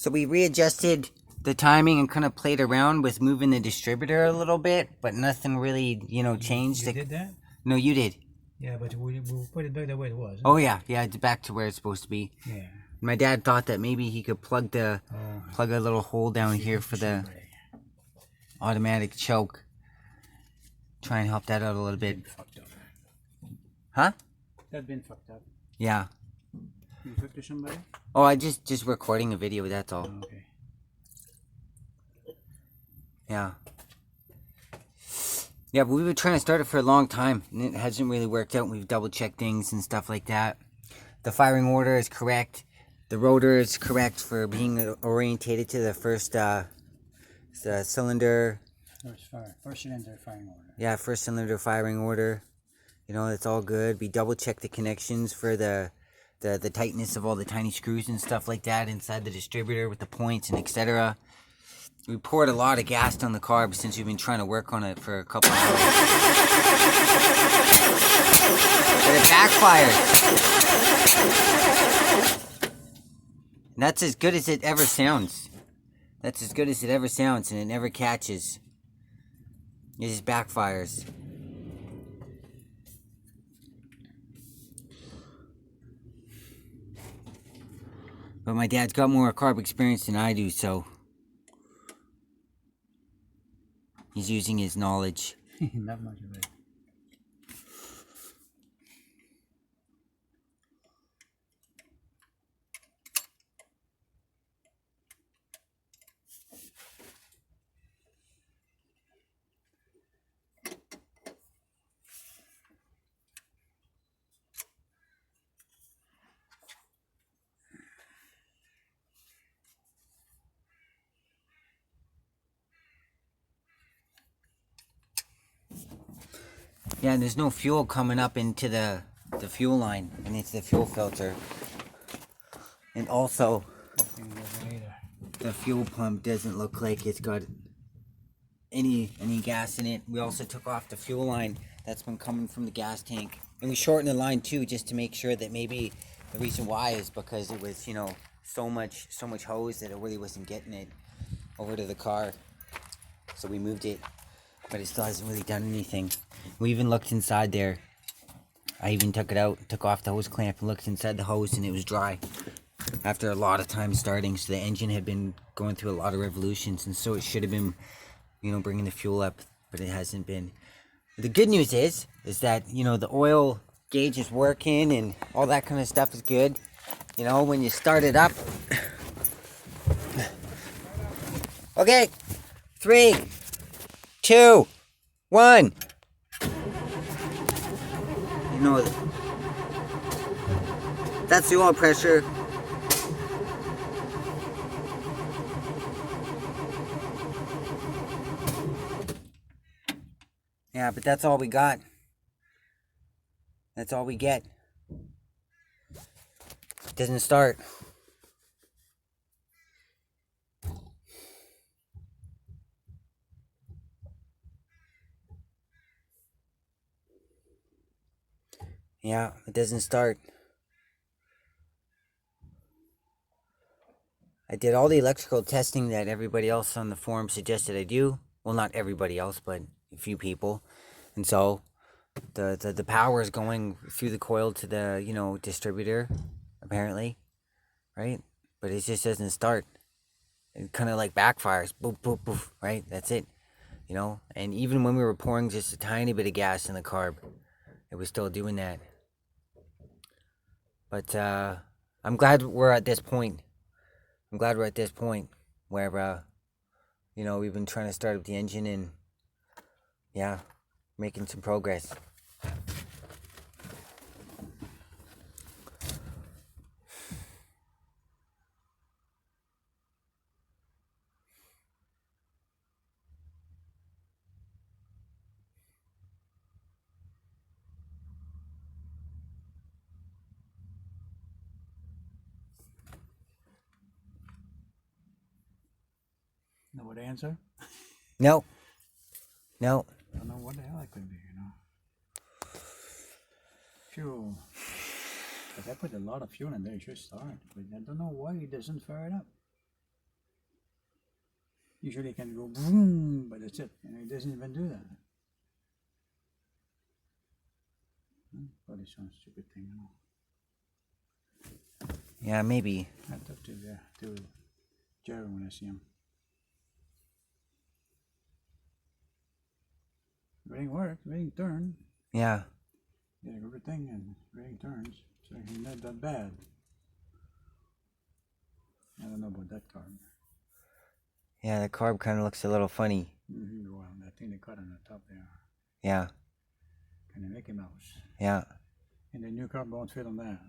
So we readjusted the timing and kind of played around with moving the distributor a little bit, but nothing really, changed. You did that? No, you did. Yeah, but we put it back the way it was. Oh yeah, it's back to where it's supposed to be. Yeah. My dad thought that maybe he could plug a little hole down here for the automatic choke. Try and help that out a little bit. Huh? That's been fucked up. Yeah. You talk to somebody? Oh, I just recording a video, that's all. Oh, okay. Yeah. Yeah, but we've been trying to start it for a long time, and it hasn't really worked out. We've double-checked things and stuff like that. The firing order is correct. The rotor is correct for being orientated to the first cylinder. First cylinder firing order. Yeah, first cylinder firing order. It's all good. We double-checked the connections for the tightness of all the tiny screws and stuff like that inside the distributor with the points and etc. We poured a lot of gas down the carb since we've been trying to work on it for a couple of hours. But it backfired. And that's as good as it ever sounds. That's as good as it ever sounds, and it never catches. It just backfires. But my dad's got more carb experience than I do, so he's using his knowledge. Not much of it. Yeah, and there's no fuel coming up into the fuel line, and it's the fuel filter. And also, the fuel pump doesn't look like it's got any gas in it. We also took off the fuel line that's been coming from the gas tank, and we shortened the line too, just to make sure that maybe the reason why is because it was so much hose that it really wasn't getting it over to the car. So we moved it, but it still hasn't really done anything. We even looked inside there. I even took it out, took off the hose clamp and looked inside the hose, and it was dry after a lot of time starting. So the engine had been going through a lot of revolutions, and so it should have been, bringing the fuel up, but it hasn't been. The good news is that, the oil gauge is working and all that kind of stuff is good. When you start it up. Okay, 3, 2, 1. That's the oil pressure. Yeah, but that's all we got. That's all we get. It doesn't start. Yeah, it doesn't start. I did all the electrical testing that everybody else on the forum suggested I do. Well, not everybody else, but a few people. And so the power is going through the coil to the, distributor, apparently, right? But it just doesn't start. It kind of like backfires. Boop, boop, boop, right? That's it. And even when we were pouring just a tiny bit of gas in the carb, it was still doing that. But I'm glad we're at this point. I'm glad we're at this point where, we've been trying to start up the engine and, yeah, making some progress. Know what answer? No. I don't know what the hell it could be, Fuel. But I put a lot of fuel in there, it should start. But I don't know why it doesn't fire it up. Usually it can go boom, but that's it. And it doesn't even do that. Probably some stupid thing. Yeah, maybe. I talk to Jerry when I see him. Everything works, everything turns. Yeah. Yeah, everything and everything turns. So he's not that bad. I don't know about that carb. Yeah, the carb kind of looks a little funny. Well, that thing they cut on the top there. Yeah. Kind of Mickey Mouse. Yeah. And the new carb won't fit on that.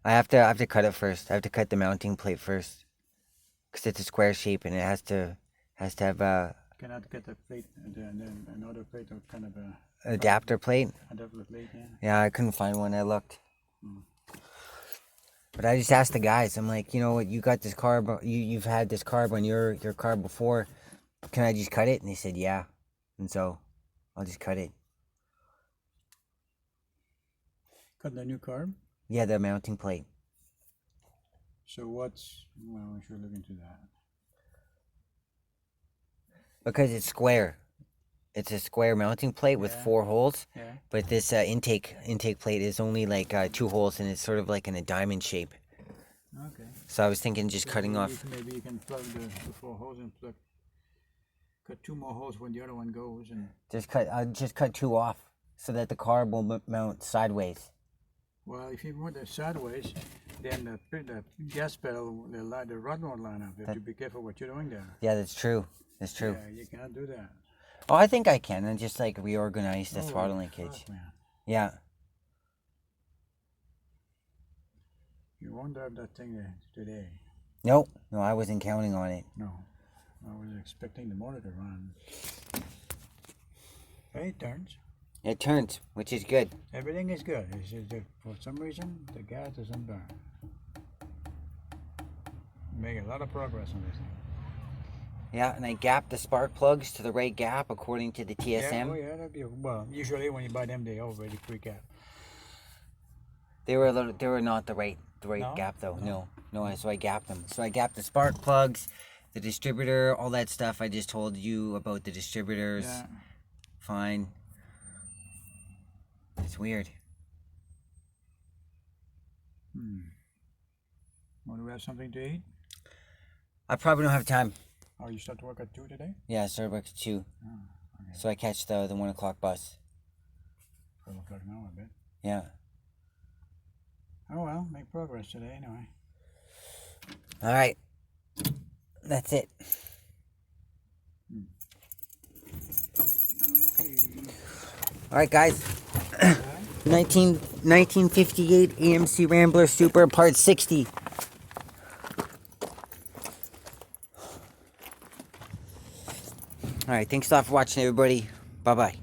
I have to cut it first. I have to cut the mounting plate first, cause it's a square shape and it has to have Cannot get the plate and then another plate of kind of a adapter plate. adapter plate, yeah. Yeah, I couldn't find one. I looked. But I just asked the guys. I'm like, you know what? You got this carb. You've had this carb on your carb before. Can I just cut it? And they said, yeah. And so, I'll just cut it. Cut the new carb. Yeah, the mounting plate. So well, we should look into that. Because it's square. It's a square mounting plate with 4 holes. Yeah. But this intake plate is only like 2 holes, and it's sort of like in a diamond shape. Okay. So I was thinking just cutting off. Maybe you can plug the 4 holes and cut 2 more holes when the other one goes and. Just cut 2 off so that the carb will mount sideways. Well, if you want it sideways, then the gas pedal, the rod won't line up. You have to be careful what you're doing there. Yeah, that's true. That's true. Yeah, you cannot do that. Oh, I think I can, and just like reorganize the throttle linkage. Fuck, man. Yeah. You won't drive that thing today. Nope. No, I wasn't counting on it. No. I was expecting the motor to run. Hey, it turns. It turns, which is good. Everything is good. It's just that for some reason, the gas doesn't burn. Make a lot of progress on this thing. Yeah, and I gapped the spark plugs to the right gap according to the TSM. Yeah, oh yeah, that'd be well. Usually when you buy them, they already pre-gap. They were not the right No? gap though. No. So I gapped them. So I gapped the spark plugs, the distributor, all that stuff. I just told you about the distributors. Yeah. Fine. It's weird. Want to have something to eat? I probably don't have time. Oh, you start to work at 2 today? Yeah, Starbucks at 2. Oh, okay. So I catch the 1 o'clock bus. 12 o'clock now, I bet. Yeah. Oh well, make progress today anyway. All right. That's it. All right, guys. 1958 AMC Rambler Super Part 60. All right, thanks a lot for watching, everybody. Bye-bye.